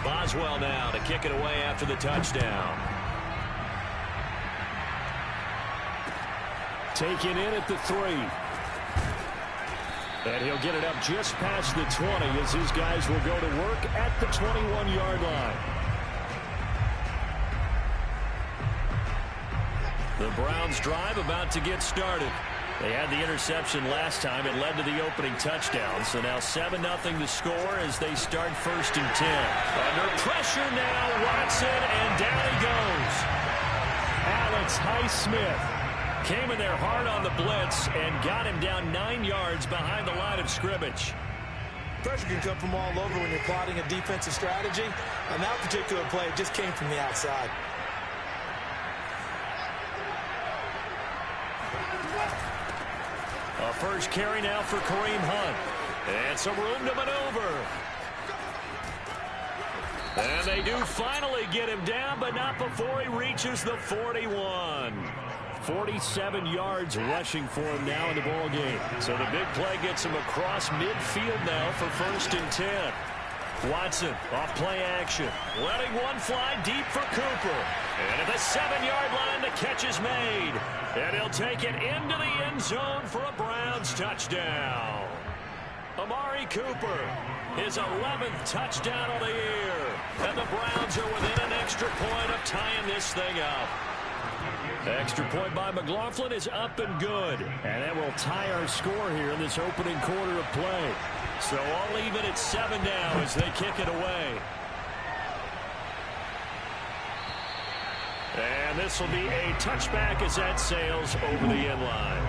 Boswell now to kick it away after the touchdown. Taken in at the 3. And he'll get it up just past the 20 as his guys will go to work at the 21-yard line. The Browns drive about to get started. They had the interception last time. It led to the opening touchdown. So now 7-0 the score as they start 1st and 10. Under pressure now, Watson, and down he goes. Alex Highsmith came in there hard on the blitz and got him down 9 yards behind the line of scrimmage. Pressure can come from all over when you're plotting a defensive strategy. On that particular play, it just came from the outside. A first carry now for Kareem Hunt. And some room to maneuver. And they do finally get him down, but not before he reaches the 41. 47 yards rushing for him now in the ball game. So the big play gets him across midfield now for 1st and 10. Watson off play action. Letting one fly deep for Cooper. And at the 7-yard line, the catch is made. And he'll take it into the end zone for a Browns touchdown. Amari Cooper, his 11th touchdown of the year. And the Browns are within an extra point of tying this thing up. Extra point by McLaughlin is up and good. And that will tie our score here in this opening quarter of play. So all even at 7 now as they kick it away. And this will be a touchback as that sails over the end line.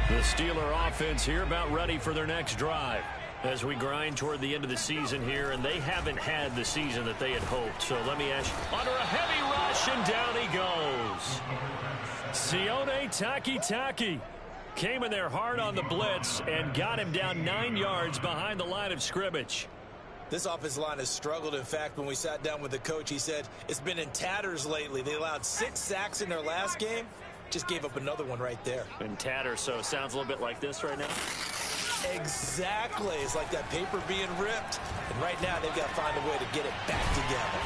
The Steeler offense here about ready for their next drive as we grind toward the end of the season here, and they haven't had the season that they had hoped. So let me ask you, under a heavy rush, and down he goes. Sione Takitaki came in there hard on the blitz and got him down 9 yards behind the line of scrimmage. This offensive line has struggled. In fact, when we sat down with the coach, he said it's been in tatters lately. They allowed 6 sacks in their last game. Just gave up another one right there. In tatters, so it sounds a little bit like this right now. Exactly. It's like that paper being ripped. And right now, they've got to find a way to get it back together.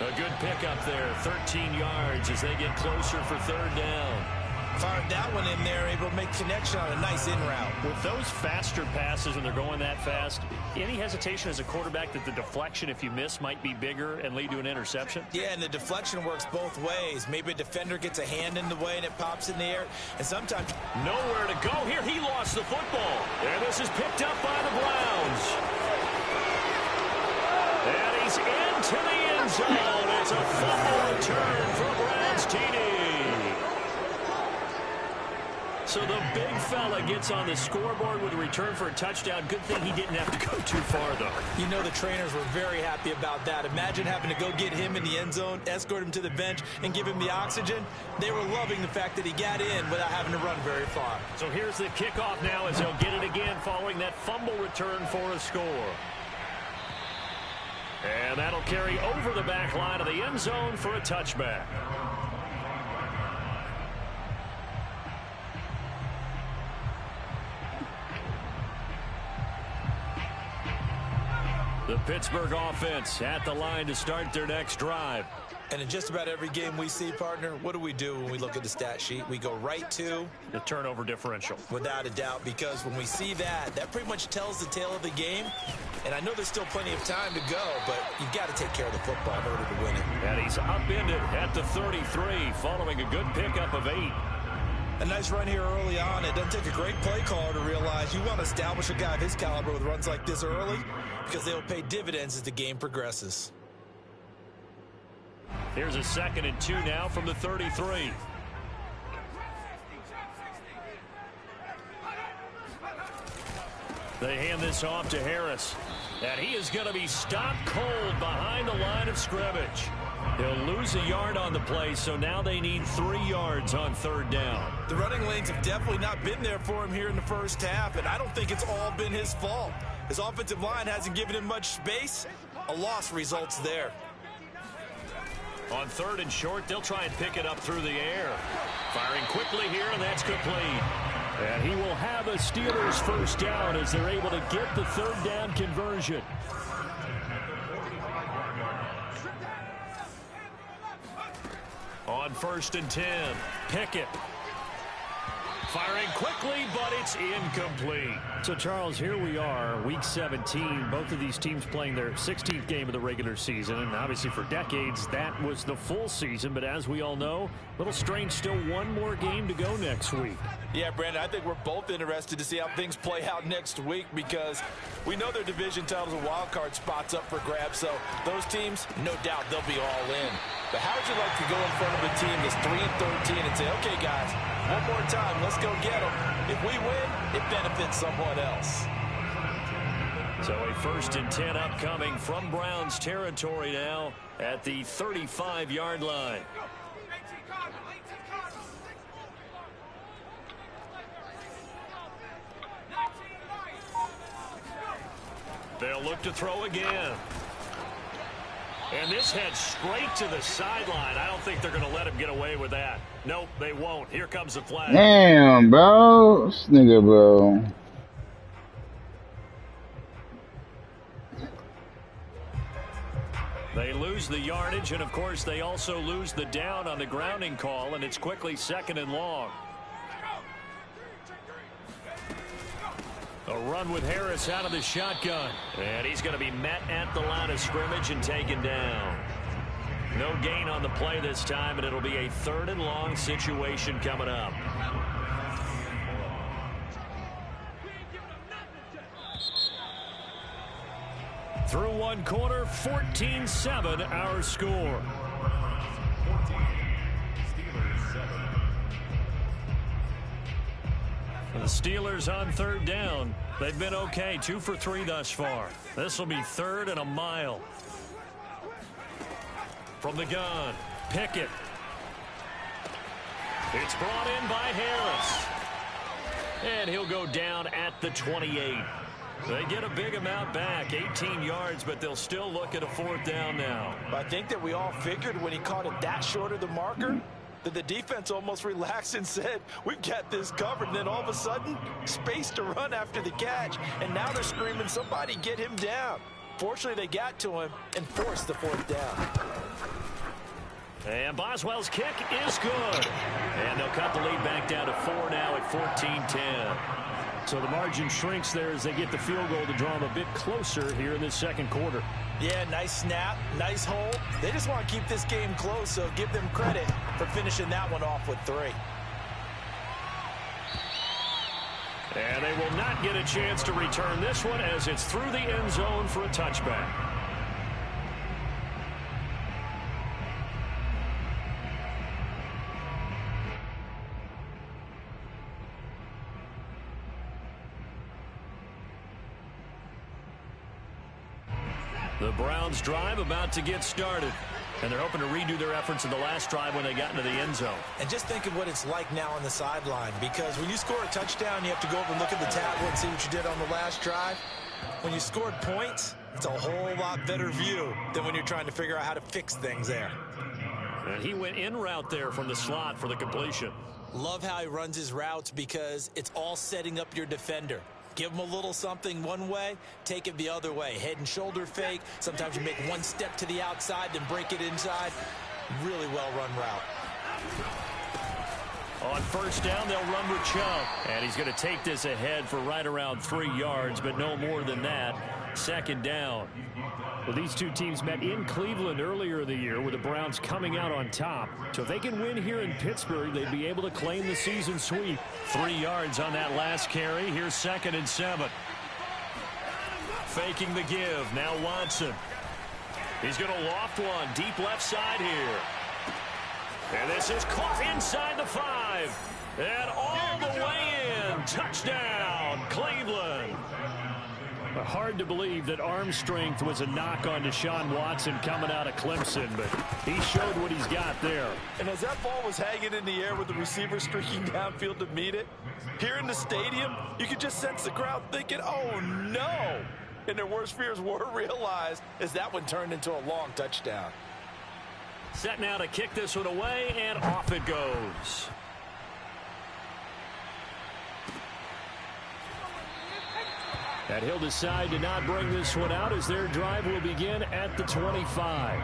A good pickup there, 13 yards as they get closer for 3rd down. Fired that one in there, able to make connection on a nice in route. With those faster passes when they're going that fast, any hesitation as a quarterback that the deflection, if you miss, might be bigger and lead to an interception? Yeah, and the deflection works both ways. Maybe a defender gets a hand in the way and it pops in the air, and sometimes nowhere to go here. He lost the football. And this is picked up by the Browns. And he's into the end zone. It's a fumble return for a Browns TD. So the big fella gets on the scoreboard with a return for a touchdown. Good thing he didn't have to go too far, though. You know the trainers were very happy about that. Imagine having to go get him in the end zone, escort him to the bench, and give him the oxygen. They were loving the fact that he got in without having to run very far. So here's the kickoff now as they'll get it again following that fumble return for a score. And that'll carry over the back line of the end zone for a touchback. The Pittsburgh offense at the line to start their next drive. And in just about every game we see, partner, what do we do when we look at the stat sheet? We go right to the turnover differential. Without a doubt, because when we see that, that pretty much tells the tale of the game. And I know there's still plenty of time to go, but you've got to take care of the football in order to win it. And he's upended at the 33 following a good pickup of 8. A nice run here early on. It doesn't take a great play caller to realize you want to establish a guy of his caliber with runs like this early because they'll pay dividends as the game progresses. Here's a 2nd and 2 now from the 33. They hand this off to Harris. And he is going to be stopped cold behind the line of scrimmage. He'll lose a yard on the play, so now they need 3 yards on 3rd down. The running lanes have definitely not been there for him here in the first half, and I don't think it's all been his fault. His offensive line hasn't given him much space. A loss results there. On 3rd and short, they'll try and pick it up through the air. Firing quickly here, and that's complete. And he will have a Steelers first down as they're able to get the 3rd down conversion. On 1st and 10, Pickett. Firing quickly, but it's incomplete. So, Charles, here we are, Week 17. Both of these teams playing their 16th game of the regular season. And obviously for decades, that was the full season. But as we all know, a little strange, still one more game to go next week. Yeah, Brandon, I think we're both interested to see how things play out next week because we know their division titles and wild card spots up for grabs. So those teams, no doubt, they'll be all in. But how would you like to go in front of a team that's 3-13 and say, okay, guys, one more time, let's go get them. If we win, it benefits someone else. So a 1st and 10 upcoming from Browns territory now at the 35-yard line. They'll look to throw again. And this heads straight to the sideline. I don't think they're going to let him get away with that. Nope, they won't. Here comes the flag. Damn, bro. This nigga, bro. They lose the yardage, and, of course, they also lose the down on the grounding call, and it's quickly 2nd and long. A run with Harris out of the shotgun. And he's going to be met at the line of scrimmage and taken down. No gain on the play this time, and it'll be a 3rd and long situation coming up. Through one quarter, 14-7 our score. The Steelers on 3rd down. They've been okay, 2 for 3 thus far. This will be 3rd and a mile. From the gun, Pickett. It's brought in by Harris. And he'll go down at the 28. They get a big amount back, 18 yards, but they'll still look at a 4th down now. I think that we all figured when he caught it that short of the marker, that the defense almost relaxed and said, we've got this covered. And then all of a sudden, space to run after the catch. And now they're screaming, somebody get him down. Fortunately, they got to him and forced the 4th down. And Boswell's kick is good. And they'll cut the lead back down to 4 now at 14-10. So the margin shrinks there as they get the field goal to draw them a bit closer here in this 2nd quarter. Yeah, nice snap, nice hole. They just want to keep this game close, so give them credit for finishing that one off with 3. And they will not get a chance to return this one as it's through the end zone for a touchback. The Browns drive about to get started. And they're hoping to redo their efforts in the last drive when they got into the end zone. And just think of what it's like now on the sideline, because when you score a touchdown, you have to go over and look at the tablet and see what you did on the last drive. When you scored points, it's a whole lot better view than when you're trying to figure out how to fix things there. And he went in route there from the slot for the completion. Love how he runs his routes because it's all setting up your defender. Give him a little something one way, take it the other way. Head and shoulder fake. Sometimes you make one step to the outside, then break it inside. Really well-run route. On 1st down, they'll run with Chubb. And he's going to take this ahead for right around 3 yards, but no more than that. 2nd down. Well, these two teams met in Cleveland earlier in the year with the Browns coming out on top. So if they can win here in Pittsburgh, they'd be able to claim the season sweep. 3 yards on that last carry. Here's 2nd and 7. Faking the give. Now Watson. He's going to loft one. Deep left side here. And this is caught inside the 5. And all the way in. Touchdown, Cleveland. Hard to believe that arm strength was a knock on Deshaun Watson coming out of Clemson, but he showed what he's got there. And as that ball was hanging in the air with the receiver streaking downfield to meet it, here in the stadium, you could just sense the crowd thinking, oh, no. And their worst fears were realized as that one turned into a long touchdown. Set now to kick this one away, and off it goes. And he'll decide to not bring this one out as their drive will begin at the 25.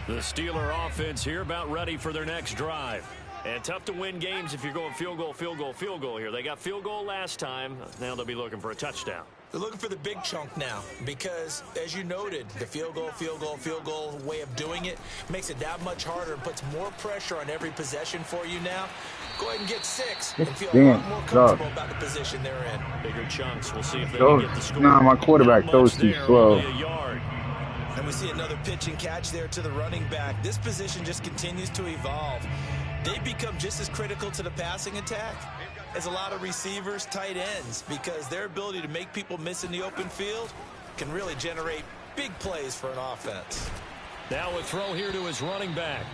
The Steeler offense here about ready for their next drive. And tough to win games if you're going field goal, field goal, field goal here. They got field goal last time. Now they'll be looking for a touchdown. They're looking for the big chunk now because, as you noted, the field goal way of doing it makes it that much harder and puts more pressure on every possession for you now. Go ahead and get 6 and feel a lot more comfortable about the position they're in. Bigger chunks. We'll see if they can get the score. Nah, my quarterback throws too slow. And we see another pitch and catch there to the running back. This position just continues to evolve. They become just as critical to the passing attack as a lot of receivers, tight ends, because their ability to make people miss in the open field can really generate big plays for an offense. Now a throw here to his running back.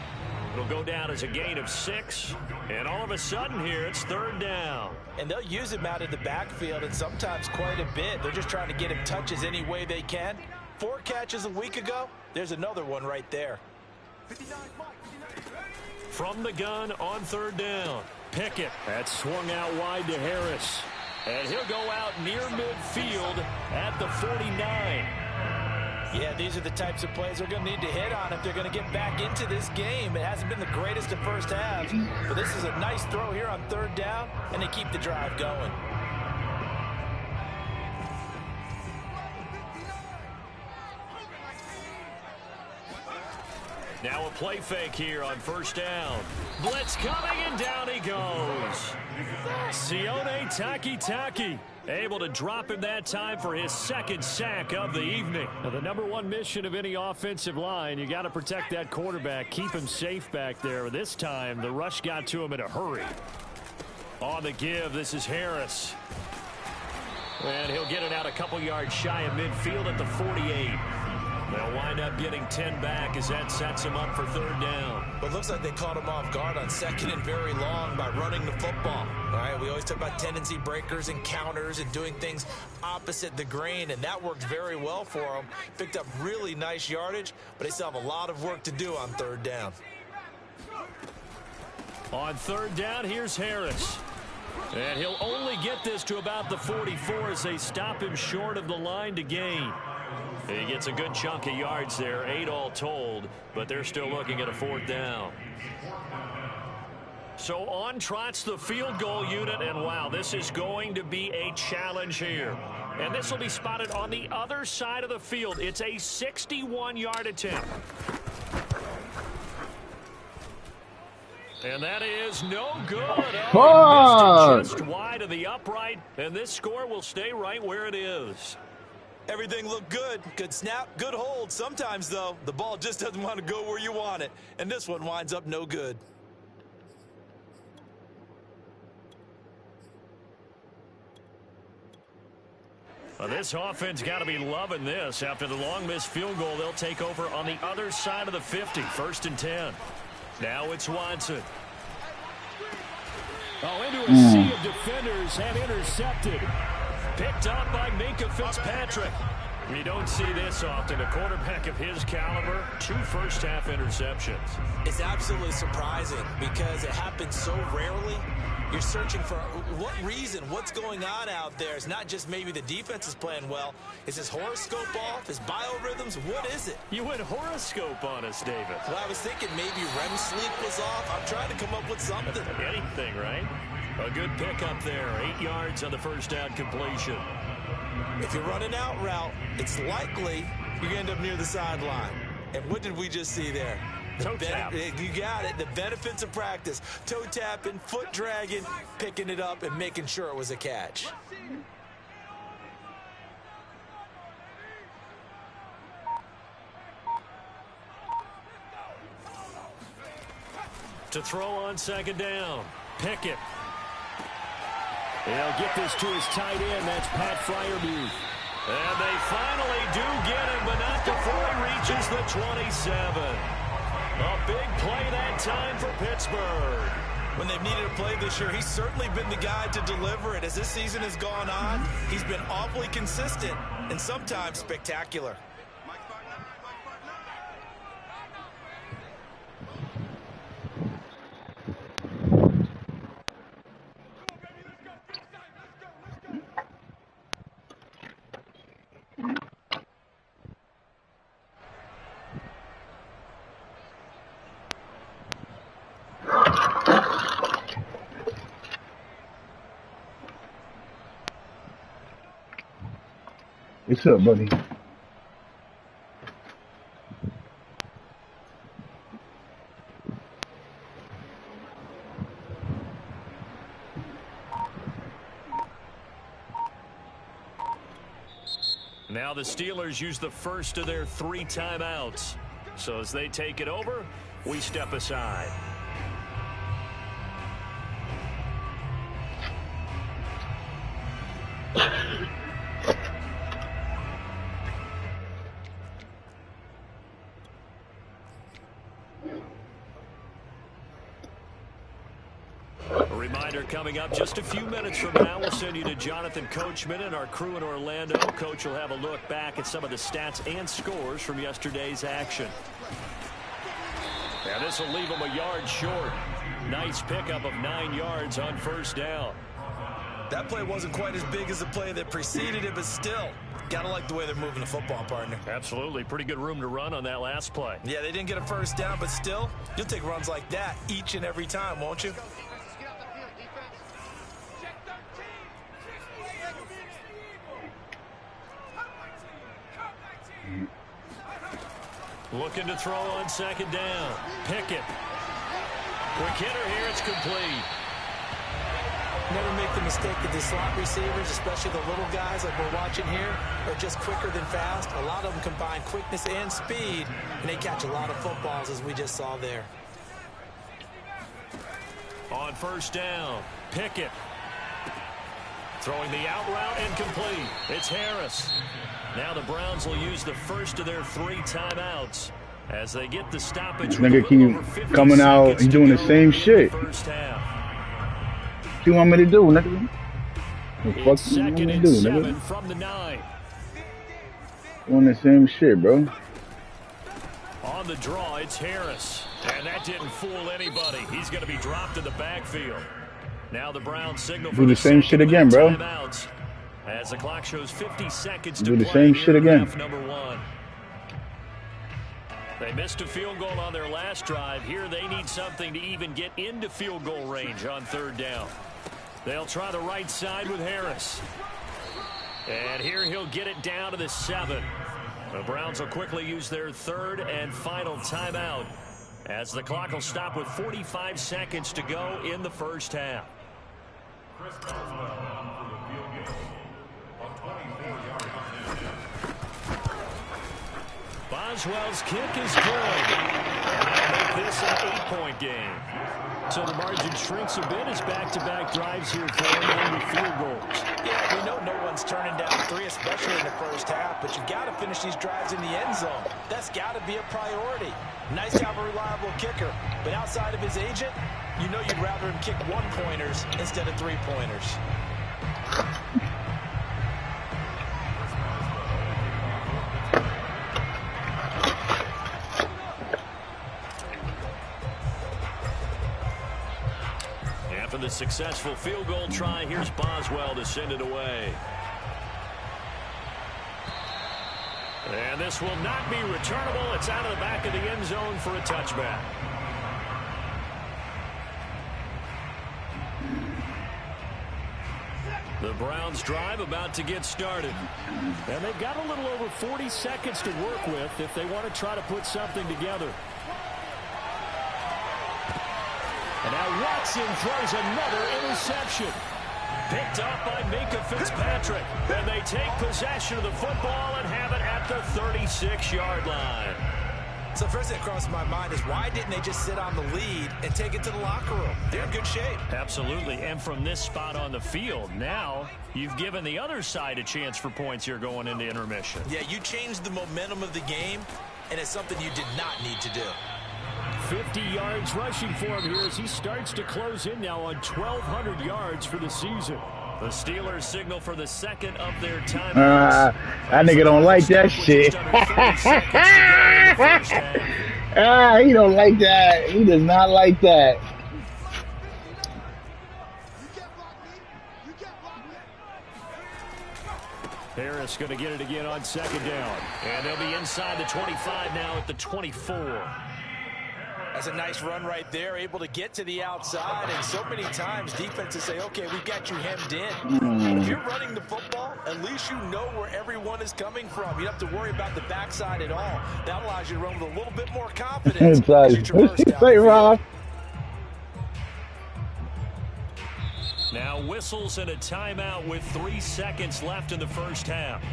It'll go down as a gain of 6. And all of a sudden here, it's 3rd down. And they'll use him out of the backfield, and sometimes quite a bit. They're just trying to get him touches any way they can. 4 catches a week ago. There's another one right there. From the gun on 3rd down. Pickett. That's swung out wide to Harris. And he'll go out near midfield at the 49. Yeah, these are the types of plays they're going to need to hit on if they're going to get back into this game. It hasn't been the greatest of first halves, but this is a nice throw here on 3rd down, and they keep the drive going. Now a play fake here on 1st down. Blitz coming, and down he goes. Sione Takitaki able to drop him that time for his 2nd sack of the evening. Now, the #1 mission of any offensive line, you got to protect that quarterback, keep him safe back there. This time, the rush got to him in a hurry. On the give, this is Harris. And he'll get it out a couple yards shy of midfield at the 48. They'll wind up getting 10 back as that sets him up for 3rd down. But it looks like they caught him off guard on 2nd and very long by running the football. All right, we always talk about tendency breakers and counters and doing things opposite the grain, and that worked very well for them. Picked up really nice yardage, but they still have a lot of work to do on 3rd down. On 3rd down, here's Harris. And he'll only get this to about the 44 as they stop him short of the line to gain. He gets a good chunk of yards there, 8 all told, but they're still looking at a 4th down. So on trots the field goal unit, and wow, this is going to be a challenge here. And this will be spotted on the other side of the field. It's a 61-yard attempt. And that is no good. Oh, missed it just wide of the upright, and this score will stay right where it is. Everything looked good. Good snap, good hold. Sometimes, though, the ball just doesn't want to go where you want it. And this one winds up no good. Well, this offense got to be loving this. After the long missed field goal, they'll take over on the other side of the 50. 1st and 10. Now it's Watson. Oh, into a sea of defenders and intercepted. Picked up by Minkah Fitzpatrick. You don't see this often. A quarterback of his caliber, 2 first-half interceptions. It's absolutely surprising because it happens so rarely. You're searching for what reason, what's going on out there. It's not just maybe the defense is playing well. Is his horoscope off? His biorhythms? What is it? You went horoscope on us, David. Well, I was thinking maybe REM sleep was off. I'm trying to come up with something. Anything, right? A good pickup there. 8 yards on the 1st down completion. If you're running out route, it's likely you're going to end up near the sideline. And what did we just see there? Toe tap. You got it. The benefits of practice. Toe tapping, foot dragging, picking it up, and making sure it was a catch. To throw on 2nd down. Pickett. He'll get this to his tight end. That's Pat Freiermuth. And they finally do get him, but not before he reaches the 27. A big play that time for Pittsburgh. When they've needed a play this year, he's certainly been the guy to deliver it. As this season has gone on, he's been awfully consistent and sometimes spectacular. What's up, buddy? Now the Steelers use the first of their 3 timeouts. So as they take it over, we step aside. A reminder coming up just a few minutes from now, we'll send you to Jonathan Coachman and our crew in Orlando. Coach will have a look back at some of the stats and scores from yesterday's action. Now this will leave them a yard short. Nice pickup of 9 yards on first down. That play wasn't quite as big as the play that preceded it, but still, gotta like the way they're moving the football, partner. Absolutely. Pretty good room to run on that last play. Yeah, they didn't get a first down, but still, you'll take runs like that each and every time, won't you? Looking to throw on second down. Pickett. Quick hitter here. It's complete. Never make the mistake that the slot receivers, especially the little guys like we're watching here, are just quicker than fast. A lot of them combine quickness and speed, and they catch a lot of footballs, as we just saw there. On first down, Pickett. Throwing the out route and complete. It's Harris. Now the Browns will use the first of their 3 timeouts as they get the stoppage. Nigga keep coming out and doing the same shit. First half. What you want me to do, nigga? It's second and 7 from the 9. Doing the same shit, bro. On the draw, it's Harris. And that didn't fool anybody. He's going to be dropped in the backfield. Now the Browns signal for do the same shit again, bro. Timeouts. As the clock shows 50 seconds to do the play same shit again. Number 1. They missed a field goal on their last drive. Here they need something to even get into field goal range on third down. They'll try the right side with Harris. And here he'll get it down to the 7. The Browns will quickly use their 3rd and final timeout as the clock will stop with 45 seconds to go in the first half. Boswell's kick is good. And that'll make this an 8-point game. So the margin shrinks a bit as back-to-back drives here for him with field goals. Yeah, we know no one's turning down 3, especially in the first half, but you've got to finish these drives in the end zone. That's got to be a priority. Nice to have a reliable kicker, but outside of his agent, you know you'd rather him kick 1-pointers instead of 3-pointers. After the successful field goal try, here's Boswell to send it away. And this will not be returnable. It's out of the back of the end zone for a touchback. The Browns drive about to get started. And they've got a little over 40 seconds to work with if they want to try to put something together. And now Watson throws another interception. Picked up by Minka Fitzpatrick. And they take possession of the football and have it at the 36-yard line. So first thing that crossed my mind is why didn't they just sit on the lead and take it to the locker room? They're in good shape. Absolutely. And from this spot on the field, now you've given the other side a chance for points here going into intermission. Yeah, you changed the momentum of the game, and it's something you did not need to do. 50 yards rushing for him here as he starts to close in now on 1,200 yards for the season. The Steelers signal for the second of their timeouts. That nigga don't like that shit. He don't like that. He does not like that. Harris going to get it again on second down. And they'll be inside the 25 now at the 24. That's a nice run right there, able to get to the outside. And so many times defenses say, okay, we've got you hemmed in. But if you're running the football, at least you know where everyone is coming from. You don't have to worry about the backside at all. That allows you to run with a little bit more confidence. Say, Rob. Now whistles and a timeout with 3 seconds left in the first half.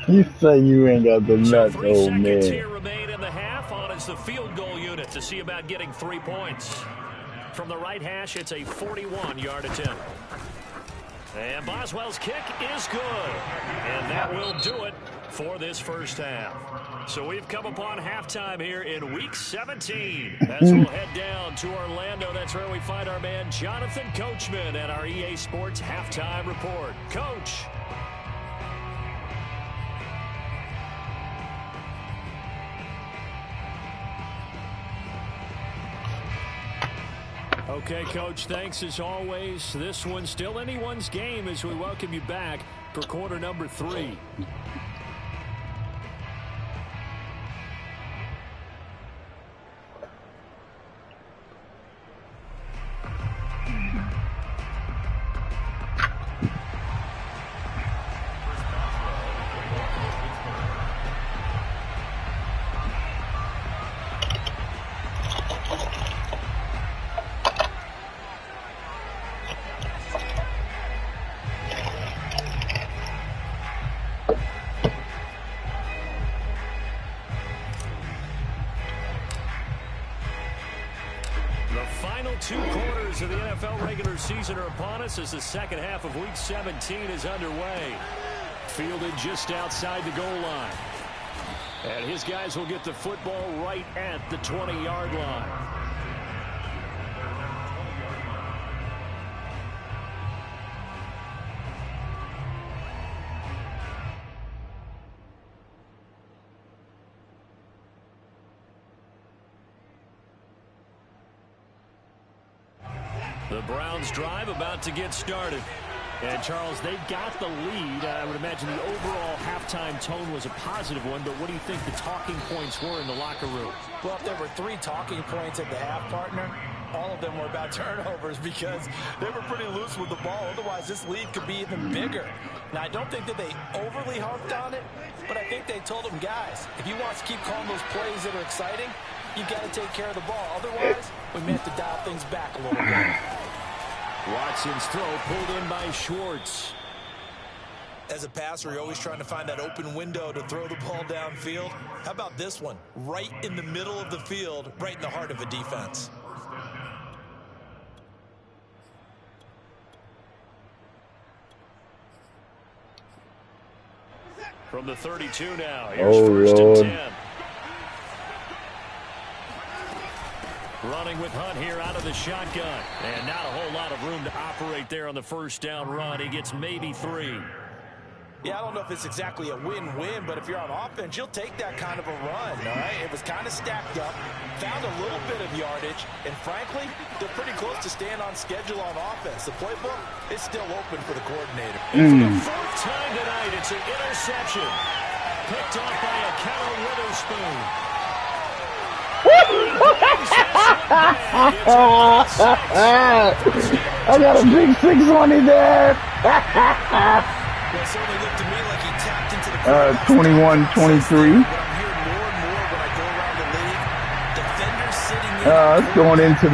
You say you ain't got the nuts, so 3 old seconds man. Here remain in the half. On is the field goal unit to see about getting 3 points. From the right hash, it's a 41-yard attempt. And Boswell's kick is good. And that will do it for this first half. So we've come upon halftime here in Week 17. As we'll head down to Orlando, that's where we find our man Jonathan Coachman at our EA Sports Halftime Report. Coach. Okay, Coach, thanks as always. This one's still anyone's game as we welcome you back for quarter number 3. Final 2 quarters of the NFL regular season are upon us as the second half of Week 17 is underway. Fielded just outside the goal line. And his guys will get the football right at the 20-yard line. The Browns drive about to get started. And, Charles, they've got the lead. I would imagine the overall halftime tone was a positive one, but what do you think the talking points were in the locker room? Well, if there were 3 talking points at the half, partner, all of them were about turnovers because they were pretty loose with the ball. Otherwise, this lead could be even bigger. Now, I don't think that they overly harped on it, but I think they told them, guys, if you want to keep calling those plays that are exciting, you've got to take care of the ball. Otherwise, we may have to dial things back a little bit. Watson's throw pulled in by Schwartz. As a passer, you're always trying to find that open window to throw the ball downfield. How about this one? Right in the middle of the field, right in the heart of a defense. From the 32 now. Here's first and 10. Running with Hunt here out of the shotgun. And not a whole lot of room to operate there on the first down run. He gets maybe 3. Yeah, I don't know if it's exactly a win-win, but if you're on offense, you'll take that kind of a run, all right? It was kind of stacked up, found a little bit of yardage, and frankly, they're pretty close to staying on schedule on offense. The playbook is still open for the coordinator. And for the 4th time tonight, it's an interception. Picked off by a Keller Witherspoon. I got a big 6 on it there. Well, it certainly looked to me like he tapped into the 21-23. What I'm hearing more and more when I go around the league, defenders sitting in. It's going into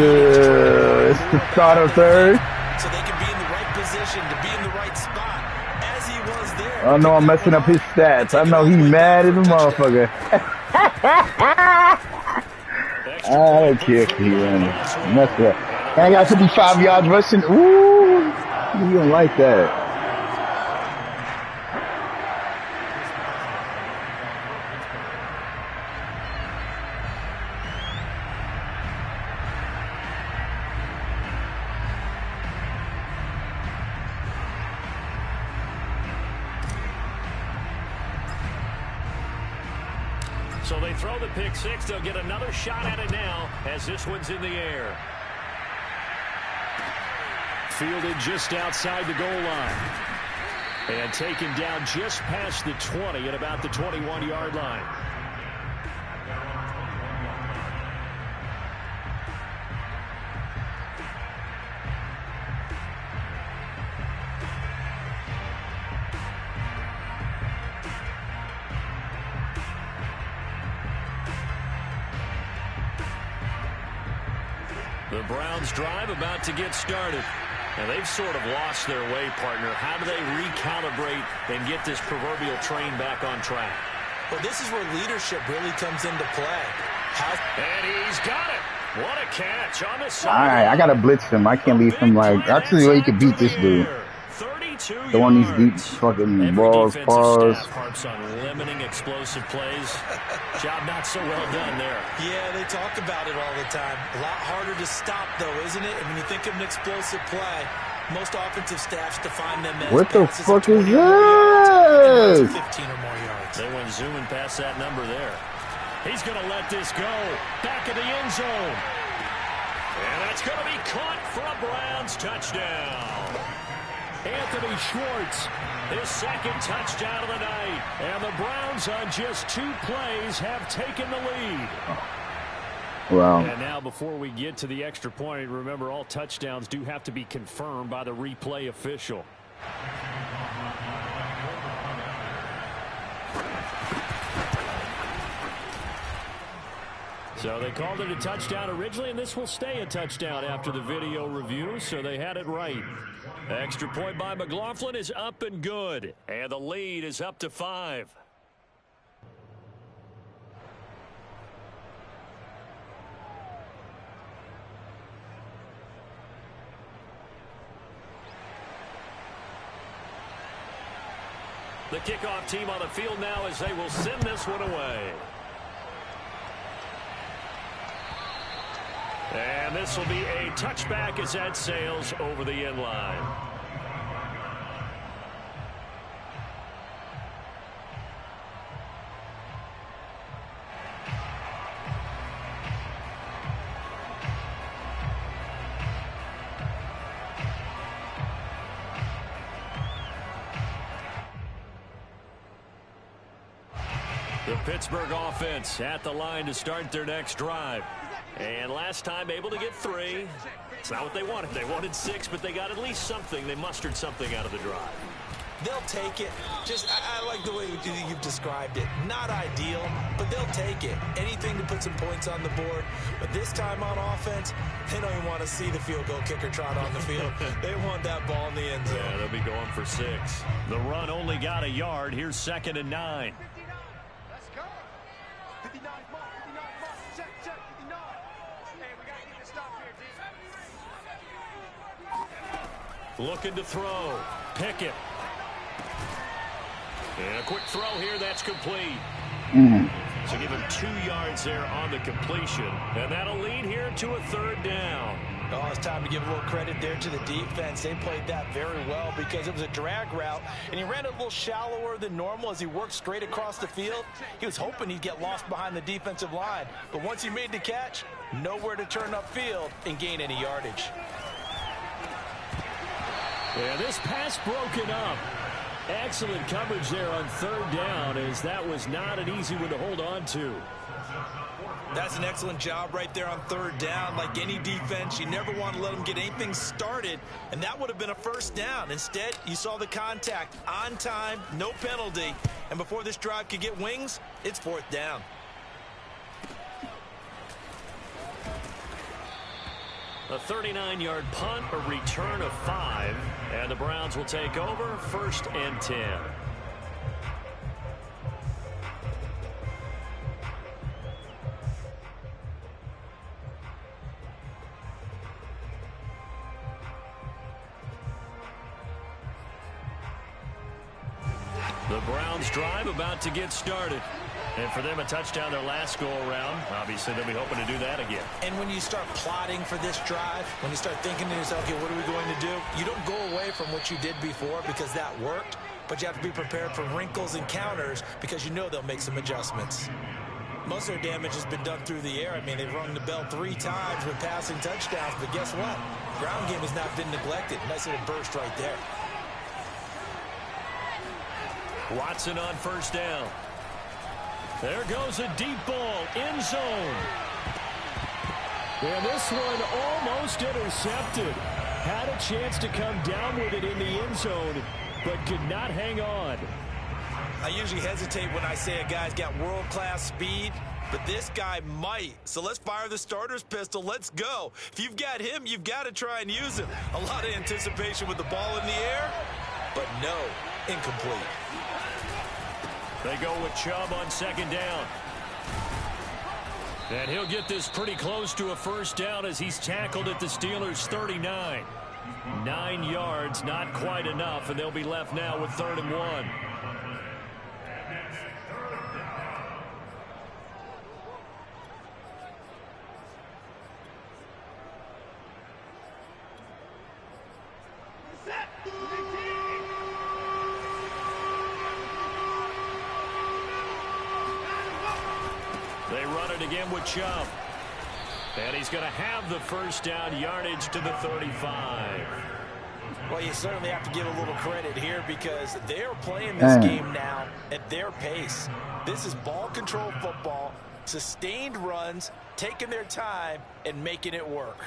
it's the start of 3rd. So they can be in the right position to be in the right spot as he was there. I know I'm messing up his stats. I know he mad as a motherfucker. I don't care if he runs. Mess up. And I got 55 yards rushing. Ooh, you don't like that. So they throw the pick six. They'll get another shot at it now as this one's in the air. Fielded just outside the goal line. And taken down just past the 20 at about the 21-yard line. The Browns drive about to get started. And they've sort of lost their way, partner. How do they recalibrate and get this proverbial train back on track? Well, this is where leadership really comes into play. And he's got it. What a catch on the side. All right, I got to blitz him. I can't leave him like... That's the way you can beat this dude. The one these deep fucking balls, pause. Harps on limiting explosive plays. Job not so well done there. Yeah, they talk about it all the time. A lot harder to stop, though, isn't it? And when you think of an explosive play, most offensive staffs define them as... What the fuck is this? 15 or more yards. They went zooming past that number there. He's going to let this go. Back in the end zone. And that's going to be caught for a Browns touchdown. Anthony Schwartz, his second touchdown of the night. And the Browns on just 2 plays have taken the lead. Wow. And now before we get to the extra point, remember all touchdowns do have to be confirmed by the replay official. So they called it a touchdown originally, and this will stay a touchdown after the video review, so they had it right. Extra point by McLaughlin is up and good, and the lead is up to 5. The kickoff team on the field now as they will send this one away. And this will be a touchback as that sails over the end line. The Pittsburgh offense at the line to start their next drive. And last time able to get 3. It's not what they wanted. They wanted 6, but they got at least something. They mustered something out of the drive. They'll take it. I like the way you've described it. Not ideal, but they'll take it. Anything to put some points on the board. But this time on offense, they don't even want to see the field goal kicker trot on the field. They want that ball in the end zone. Yeah, they'll be going for 6. The run only got a yard. Here's 2nd and 9. Looking to throw. Pickett. And a quick throw here. That's complete. So give him 2 yards there on the completion. And that'll lead here to a 3rd down. Oh, it's time to give a little credit there to the defense. They played that very well because it was a drag route, and he ran a little shallower than normal as he worked straight across the field. He was hoping he'd get lost behind the defensive line. But once he made the catch, nowhere to turn upfield and gain any yardage. Yeah, this pass broken up. Excellent coverage there on 3rd down, as that was not an easy one to hold on to. That's an excellent job right there on 3rd down. Like any defense, you never want to let them get anything started, and that would have been a 1st down. Instead, you saw the contact on time, no penalty, and before this drive could get wings, it's 4th down. A 39-yard punt, a return of 5, and the Browns will take over 1st and 10. The Browns drive about to get started. And for them, a touchdown their last go-around. Obviously, they'll be hoping to do that again. And when you start plotting for this drive, when you start thinking to yourself, okay, what are we going to do? You don't go away from what you did before because that worked, but you have to be prepared for wrinkles and counters because you know they'll make some adjustments. Most of their damage has been done through the air. I mean, they've rung the bell 3 times with passing touchdowns, but guess what? Ground game has not been neglected. Nice little burst right there. Watson on first down. There goes a deep ball, end zone. And this one almost intercepted. Had a chance to come down with it in the end zone, but could not hang on. I usually hesitate when I say a guy's got world-class speed, but this guy might. So let's fire the starter's pistol. Let's go. If you've got him, you've got to try and use him. A lot of anticipation with the ball in the air, but no, incomplete. They go with Chubb on second down. And he'll get this pretty close to a first down as he's tackled at the Steelers' 39. 9 yards, not quite enough, and they'll be left now with 3rd and 1. They run it again with Chubb. And he's going to have the first down, yardage to the 35. Well, you certainly have to give a little credit here because they're playing this game now at their pace. This is ball control football, sustained runs, taking their time, and making it work.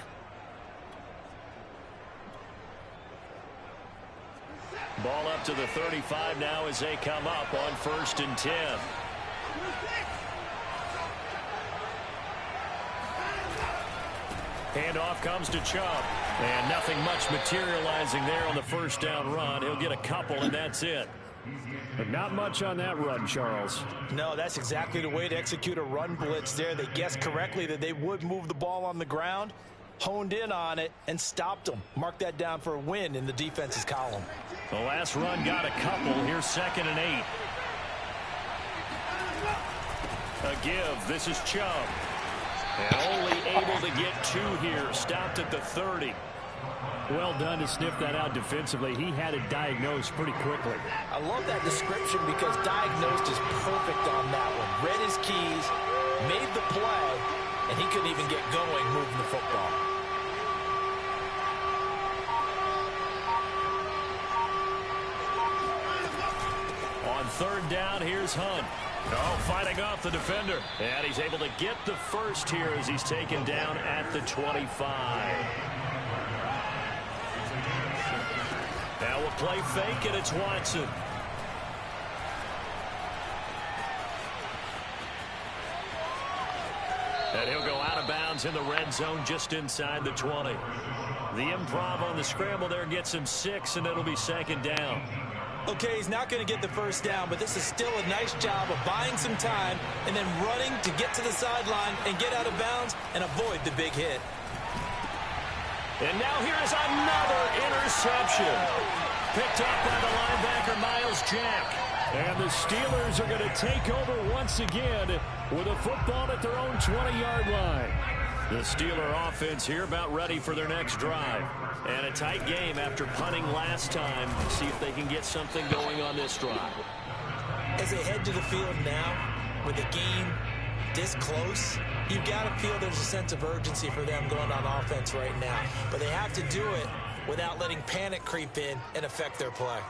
Ball up to the 35 now as they come up on 1st and 10. Handoff comes to Chubb. And nothing much materializing there on the first down run. He'll get a couple, and that's it. But not much on that run, Charles. No, that's exactly the way to execute a run blitz there. They guessed correctly that they would move the ball on the ground, honed in on it, and stopped them. Mark that down for a win in the defense's column. The last run got a couple. Here's 2nd and 8. A give. This is Chubb. And only able to get 2 here. Stopped at the 30. Well done to sniff that out defensively. He had it diagnosed pretty quickly. I love that description because diagnosed is perfect on that one. Read his keys, made the play, and he couldn't even get going moving the football. On 3rd down, here's Hunt. Oh, fighting off the defender. And he's able to get the first here as he's taken down at the 25. Now we'll play fake, and it's Watson. And he'll go out of bounds in the red zone just inside the 20. The improv on the scramble there gets him 6, and it'll be 2nd down. Okay, he's not going to get the first down, but this is still a nice job of buying some time and then running to get to the sideline and get out of bounds and avoid the big hit. And now here's another interception. Picked up by the linebacker, Miles Jack. And the Steelers are going to take over once again with a football at their own 20-yard line. The Steeler offense here about ready for their next drive. And a tight game after punting last time. See if they can get something going on this drive. As they head to the field now, with the game this close, you've got to feel there's a sense of urgency for them going on offense right now. But they have to do it without letting panic creep in and affect their play.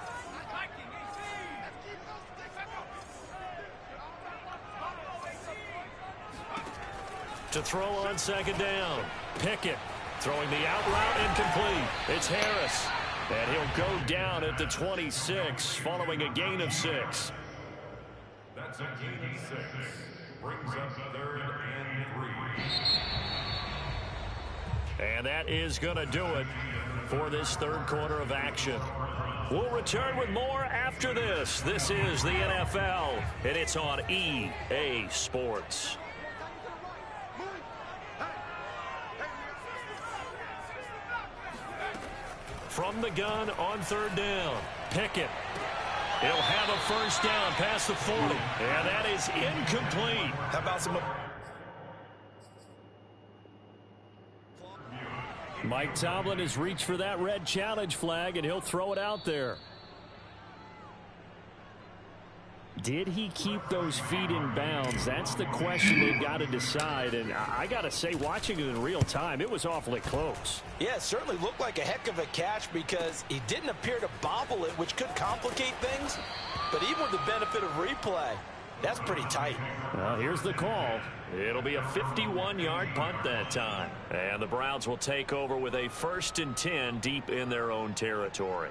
To throw on 2nd down. Pickett throwing the out route incomplete. It's Harris. And he'll go down at the 26 following a gain of 6. That's a gain of 6. Brings up 3rd and 3. And that is going to do it for this 3rd quarter of action. We'll return with more after this. This is the NFL, and it's on EA Sports. From the gun on 3rd down, Pickett. He'll have a first down past the 40. And that is incomplete. How about some... Mike Tomlin has reached for that red challenge flag, and he'll throw it out there. Did he keep those feet in bounds? That's the question they've got to decide. And I got to say, watching it in real time, it was awfully close. Yeah, it certainly looked like a heck of a catch because he didn't appear to bobble it, which could complicate things. But even with the benefit of replay, that's pretty tight. Well, here's the call. It'll be a 51-yard punt that time. And the Browns will take over with a 1st and 10 deep in their own territory.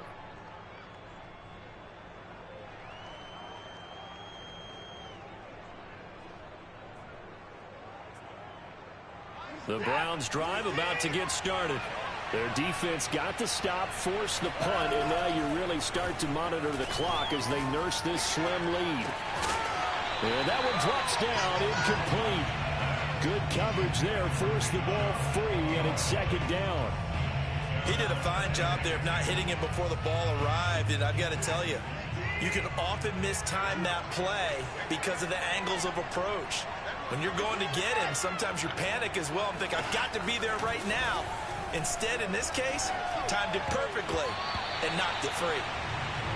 The Browns drive about to get started. Their defense got the stop, forced the punt, and now you really start to monitor the clock as they nurse this slim lead. And that one drops down, incomplete. Good coverage there, forced the ball free, and it's 2nd down. He did a fine job there of not hitting him before the ball arrived, and I've got to tell you, you can often mistime that play because of the angles of approach. When you're going to get him, sometimes you panic as well and think, I've got to be there right now. Instead, in this case, timed it perfectly and knocked it free.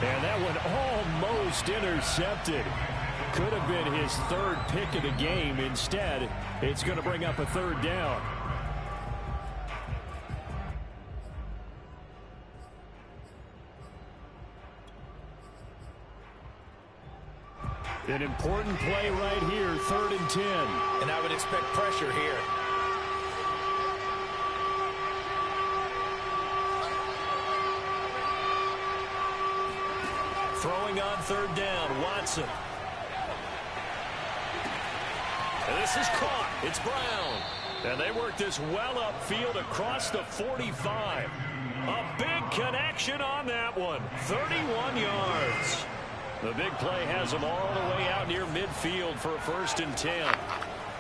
And that one almost intercepted. Could have been his 3rd pick of the game. Instead, it's going to bring up a 3rd down. An important play right here, 3rd and 10. And I would expect pressure here. Throwing on 3rd down, Watson. And this is caught. It's Brown. And they work this well upfield across the 45. A big connection on that one. 31 yards. The big play has them all the way out near midfield for a 1st and 10.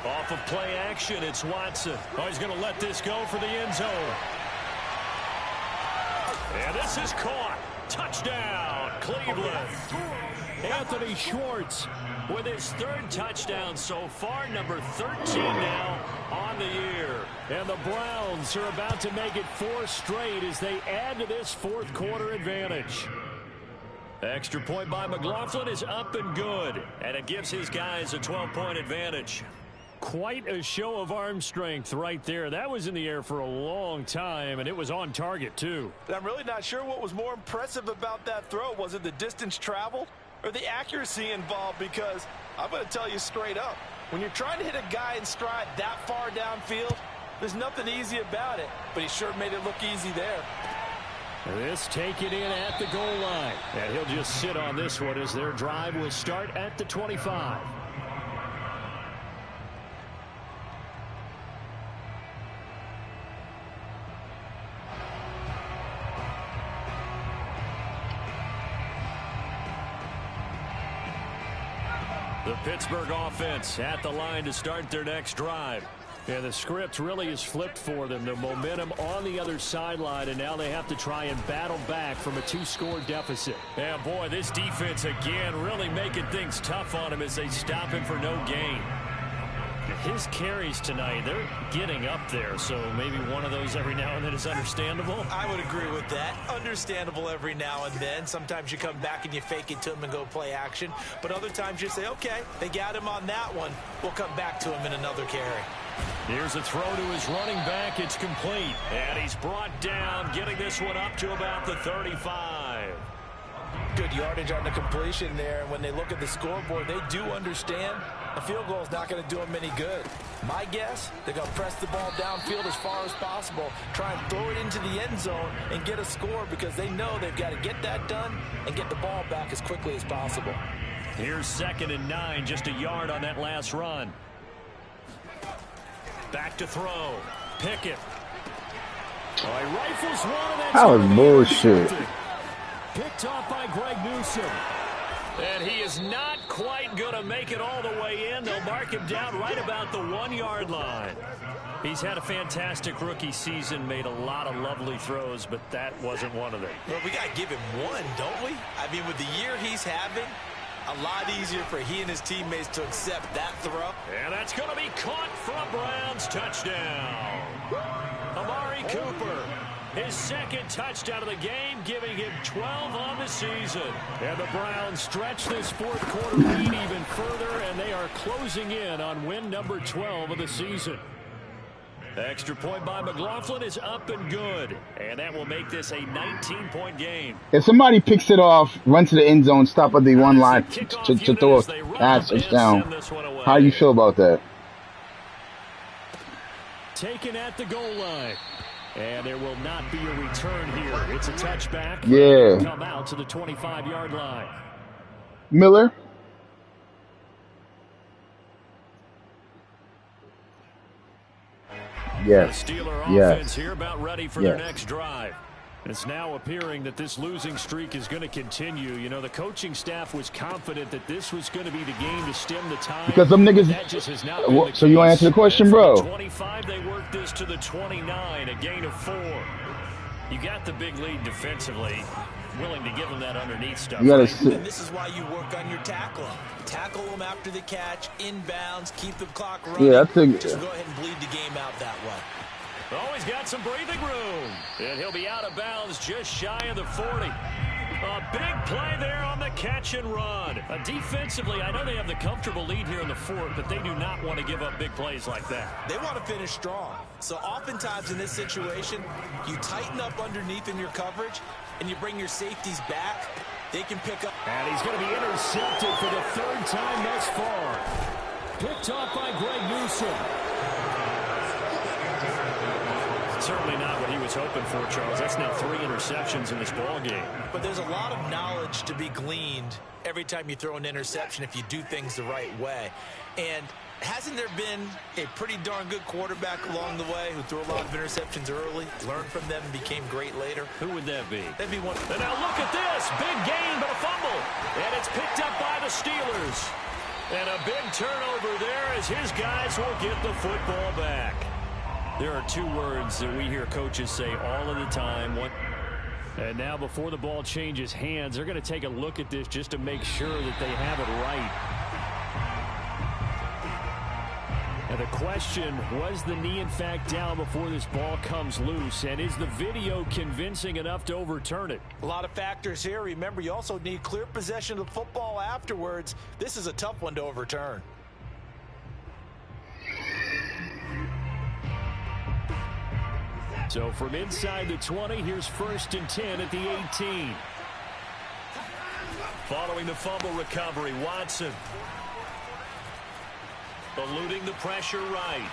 Off of play action, it's Watson. Oh, he's going to let this go for the end zone. And this is caught. Touchdown, Cleveland. Anthony Schwartz with his 3rd touchdown so far, number 13 now on the year. And the Browns are about to make it 4 straight as they add to this 4th quarter advantage. Extra point by McLaughlin is up and good, and it gives his guys a 12-point advantage. Quite a show of arm strength right there. That was in the air for a long time, and it was on target, too. I'm really not sure what was more impressive about that throw. Was it the distance traveled or the accuracy involved? Because I'm going to tell you straight up, when you're trying to hit a guy in stride that far downfield, there's nothing easy about it, but he sure made it look easy there. This taken in at the goal line. And he'll just sit on this one as their drive will start at the 25. The Pittsburgh offense at the line to start their next drive. Yeah, the script really is flipped for them. The momentum on the other sideline, and now they have to try and battle back from a 2-score deficit. Yeah, boy, this defense again really making things tough on him as they stop him for no gain. His carries tonight, they're getting up there, so maybe one of those every now and then is understandable. I would agree with that. Understandable every now and then. Sometimes you come back and you fake it to him and go play action. But other times you say, okay, they got him on that one. We'll come back to him in another carry. Here's a throw to his running back. It's complete. And he's brought down, getting this one up to about the 35. Good yardage on the completion there. When they look at the scoreboard, they do understand a field goal is not going to do them any good. My guess, they're going to press the ball downfield as far as possible, try and throw it into the end zone and get a score because they know they've got to get that done and get the ball back as quickly as possible. Here's 2nd and 9, just a yard on that last run. Back to throw. Pickett. Oh, he rifles one, and that was bullshit. Picked off by Greg Newsom. And he is not quite going to make it all the way in. They'll mark him down right about the 1-yard line. He's had a fantastic rookie season, made a lot of lovely throws, but that wasn't one of them. Well, we got to give him one, don't we? I mean, with the year he's having, a lot easier for he and his teammates to accept that throw. And that's going to be caught for a Browns touchdown. Amari Cooper His second touchdown of the game, giving him 12 on the season. And the Browns stretch this fourth quarter lead even further, and they are closing in on win number 12 of the season. Extra point by McLaughlin is up and good, and that will make this a 19-point game. If somebody picks it off, run to the end zone, stop at the one line to throw a pass touchdown, how do you feel about that? Taken at the goal line. And there will not be a return here. It's a touchback. Yeah. Come out to the 25-yard line. Miller. Yes. The Steeler offense here about ready for their next drive. It's now appearing that this losing streak is going to continue. You know, the coaching staff was confident that this was going to be the game to stem the tide. Because them niggas. That just has not been the so you want to answer the question, bro? 25, they worked this to the 29, a gain of 4. You got the big lead defensively. Willing to give them that underneath stuff. And this is why you work on your tackling. Tackle them after the catch, inbounds, keep the clock running. Yeah, I think. Just go ahead and bleed the game out that way. Oh, he's got some breathing room. And he'll be out of bounds just shy of the 40. A big play there on the catch and run. Defensively, I know they have the comfortable lead here in the fourth, but they do not want to give up big plays like that. They want to finish strong. So oftentimes in this situation, you tighten up underneath in your coverage, and you bring your safeties back. They can pick up. And he's going to be intercepted for the third time thus far. Picked off by Greg Newsome. Certainly not what he was hoping for, Charles. That's now 3 interceptions in this ball game. But there's a lot of knowledge to be gleaned every time you throw an interception if you do things the right way. And hasn't there been a pretty darn good quarterback along the way who threw a lot of interceptions early, learned from them, and became great later? Who would that be? That'd be one. And now look at this. Big gain, but a fumble. And it's picked up by the Steelers. And a big turnover there as his guys will get the football back. There are 2 words that we hear coaches say all of the time. And now before the ball changes hands, they're going to take a look at this just to make sure that they have it right. And the question, was the knee in fact down before this ball comes loose? And is the video convincing enough to overturn it? A lot of factors here. Remember, you also need clear possession of the football afterwards. This is a tough one to overturn. So from inside the 20, here's 1st and 10 at the 18. Following the fumble recovery, Watson. Eluding the pressure right.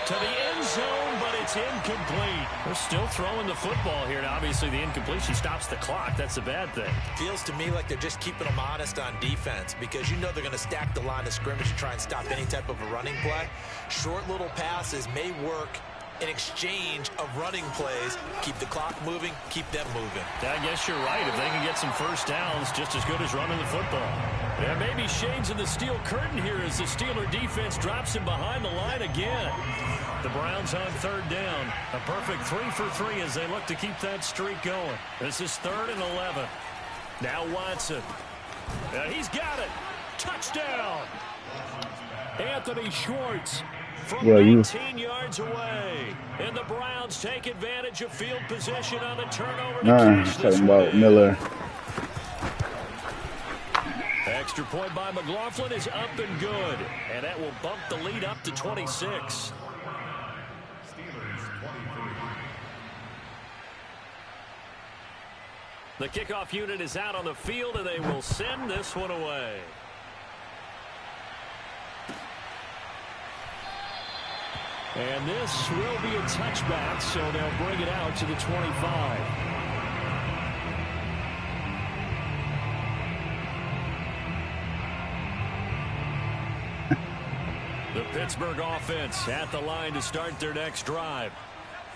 To the end zone, but it's incomplete. They're still throwing the football here, and obviously the incompletion stops the clock. That's the bad thing. Feels to me like they're just keeping them honest on defense because you know they're going to stack the line of scrimmage to try and stop any type of a running play. Short little passes may work in exchange of running plays. Keep the clock moving, keep them moving. I guess you're right. If they can get some first downs, just as good as running the football. Yeah, maybe shades in the steel curtain here as the Steeler defense drops him behind the line again. The Browns on 3rd down. A perfect 3 for 3 as they look to keep that streak going. This is 3rd and 11. Now Watson. He's got it. Touchdown. Anthony Schwartz from 19 yards away. And the Browns take advantage of field position on the turnover to catch this talking about Miller. Extra point by McLaughlin is up and good. And that will bump the lead up to 26. The kickoff unit is out on the field, and they will send this one away. And this will be a touchback, so they'll bring it out to the 25. The Pittsburgh offense at the line to start their next drive.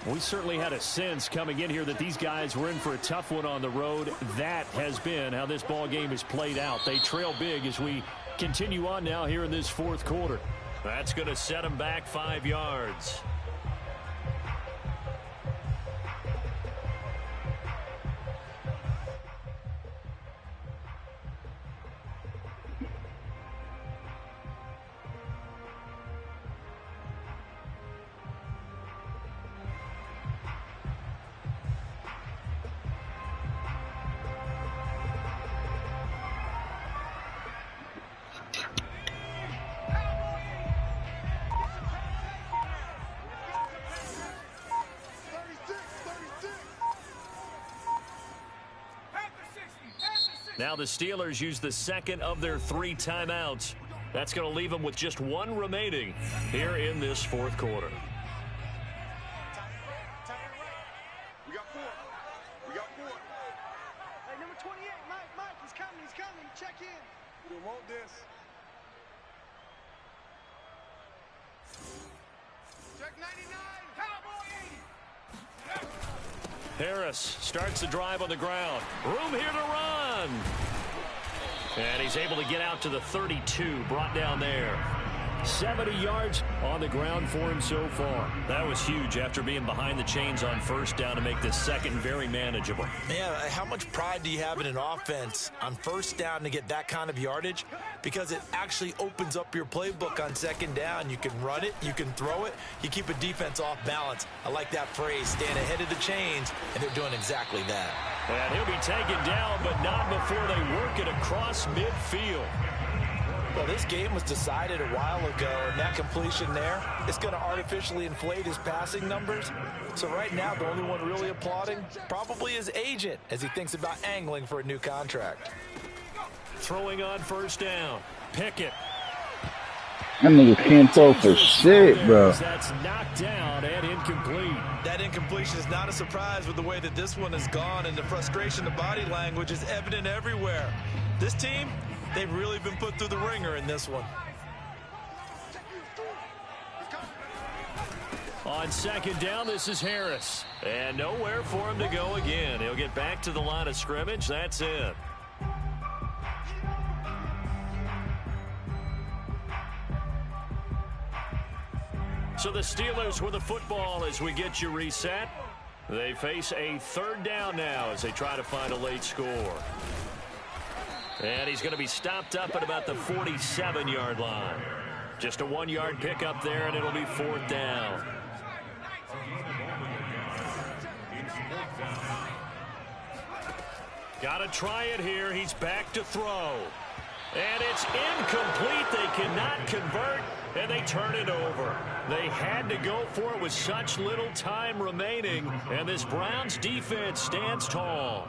We certainly had a sense coming in here that these guys were in for a tough one on the road. That has been how this ball game is played out. They trail big as we continue on now here in this 4th quarter. That's going to set them back 5 yards. Now the Steelers use the second of their 3 timeouts. That's going to leave them with just 1 remaining here in this fourth quarter. We got 4. We got 4. Hey, number 28, Mike, he's coming. Check in. We want this. Check 99, Cowboy 80. Harris starts the drive on the ground. Room here to run. And he's able to get out to the 32, brought down there. 70 yards on the ground for him so far. That was huge after being behind the chains on first down to make this second very manageable. Yeah, how much pride do you have in an offense on first down to get that kind of yardage? Because it actually opens up your playbook on second down. You can run it, you can throw it, you keep a defense off balance. I like that phrase, staying ahead of the chains, and they're doing exactly that. And he'll be taken down, but not before they work it across midfield. Well, this game was decided a while ago, and that completion there, it's going to artificially inflate his passing numbers. So right now, the only one really applauding probably his agent as he thinks about angling for a new contract. Throwing on first down. Pickett. That nigga can't throw for shit, bro. That's knocked down and incomplete. That incompletion is not a surprise with the way that this one has gone, and the frustration, the body language is evident everywhere. This team, they've really been put through the ringer in this one. On second down, this is Harris. And nowhere for him to go again. He'll get back to the line of scrimmage. That's it. So the Steelers with the football as we get you reset. They face a third down now as they try to find a late score. And he's going to be stopped up at about the 47-yard line. Just a 1-yard pickup there, and it'll be fourth down. Got to try it here. He's back to throw. And it's incomplete. They cannot convert, and they turn it over. They had to go for it with such little time remaining, and this Browns defense stands tall.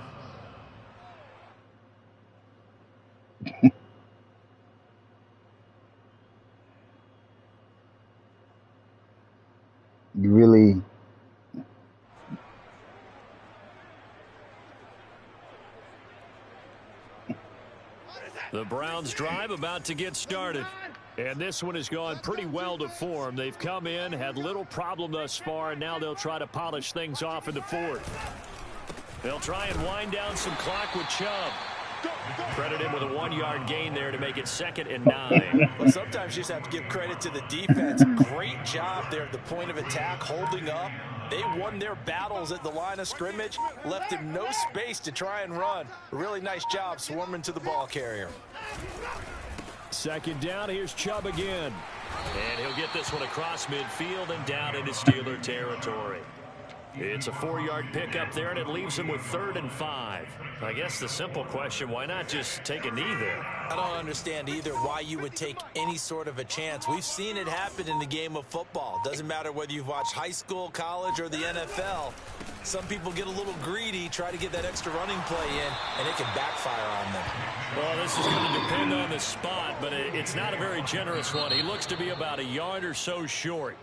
You really... The Browns drive about to get started. And this one has gone pretty well to form. They've come in, had little problem thus far, and now they'll try to polish things off in the fourth. They'll try and wind down some clock with Chubb. Credit him with a 1-yard gain there to make it 2nd and 9. Well, sometimes you just have to give credit to the defense. Great job there at the point of attack, holding up. They won their battles at the line of scrimmage, left him no space to try and run. A really nice job swarming to the ball carrier. Second down, here's Chubb again. And he'll get this one across midfield and down into Steeler territory. It's a 4-yard pickup there, and it leaves him with 3rd and 5. I guess the simple question, why not just take a knee there? I don't understand either why you would take any sort of a chance. We've seen it happen in the game of football. Doesn't matter whether you've watched high school, college, or the NFL. Some people get a little greedy, try to get that extra running play in, and it can backfire on them. Well, this is going to depend on the spot, but it's not a very generous one. He looks to be about a yard or so short.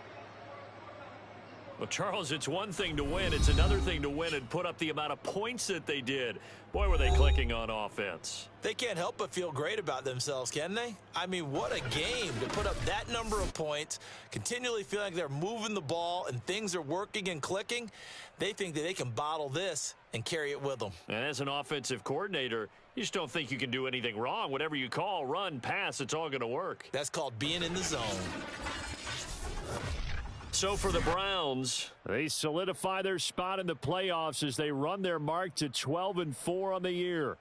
Well, Charles, it's one thing to win. It's another thing to win and put up the amount of points that they did. Boy, were they clicking on offense. They can't help but feel great about themselves, can they? I mean, what a game to put up that number of points, continually feeling like they're moving the ball and things are working and clicking. They think that they can bottle this and carry it with them. And as an offensive coordinator, you just don't think you can do anything wrong. Whatever you call, run, pass, it's all going to work. That's called being in the zone. So for the Browns, they solidify their spot in the playoffs as they run their mark to 12-4 on the year.